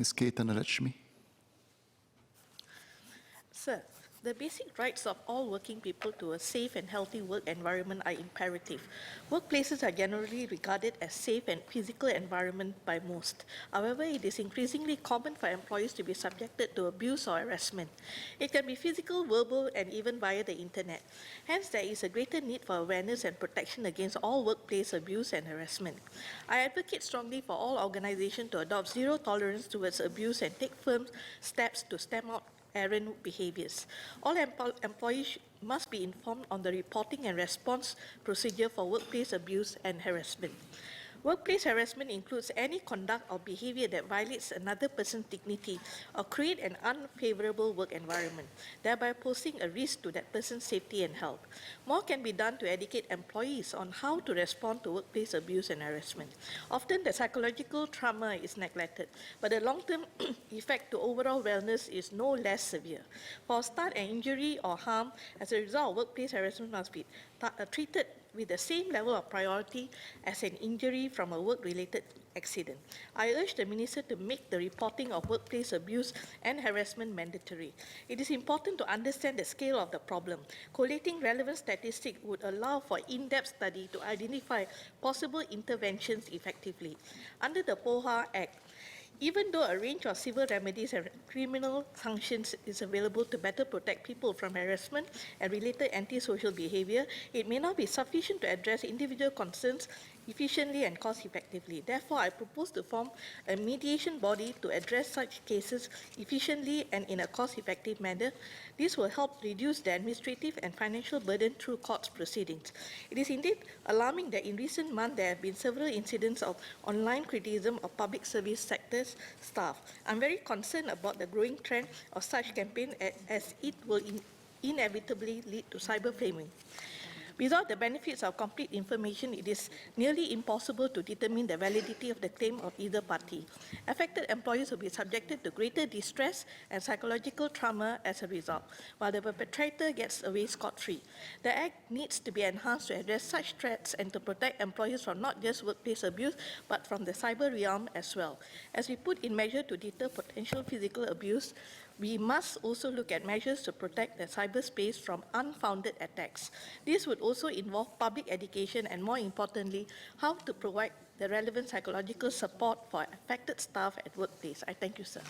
Ms. K Thanaletchimi. Sir, the basic rights of all working people to a safe and healthy work environment are imperative. Workplaces are generally regarded as safe and physical environment by most. However, it is increasingly common for employees to be subjected to abuse or harassment. It can be physical, verbal, and even via the internet. Hence, there is a greater need for awareness and protection against all workplace abuse and harassment. I advocate strongly for all organizations to adopt zero tolerance towards abuse and take firm steps to stem out errant behaviors. All employees must be informed on the reporting and response procedure for workplace abuse and harassment. Workplace harassment includes any conduct or behavior that violates another person's dignity or create an unfavorable work environment, thereby posing a risk to that person's safety and health. More can be done to educate employees on how to respond to workplace abuse and harassment. Often the psychological trauma is neglected, but the long-term effect to overall wellness is no less severe. For a start, an injury or harm as a result of workplace harassment must be treated with the same level of priority as an injury from a work-related accident. I urge the Minister to make the reporting of workplace abuse and harassment mandatory. It is important to understand the scale of the problem. Collating relevant statistics would allow for in-depth study to identify possible interventions effectively. Under the POHA Act, even though a range of civil remedies and criminal sanctions is available to better protect people from harassment and related antisocial behavior, it may not be sufficient to address individual concerns efficiently and cost-effectively. Therefore, I propose to form a mediation body to address such cases efficiently and in a cost-effective manner. This will help reduce the administrative and financial burden through court proceedings. It is indeed alarming that in recent months there have been several incidents of online criticism of public service sectors staff. I'm very concerned about the growing trend of such campaigns as it will inevitably lead to cyber-framing. Without the benefits of complete information, it is nearly impossible to determine the validity of the claim of either party. Affected employees will be subjected to greater distress and psychological trauma as a result, while the perpetrator gets away scot-free. The Act needs to be enhanced to address such threats and to protect employees from not just workplace abuse, but from the cyber realm as well. As we put in measures to deter potential physical abuse, we must also look at measures to protect the cyberspace from unfounded attacks. This would also involve public education and, more importantly, how to provide the relevant psychological support for affected staff at workplace. I thank you, sir.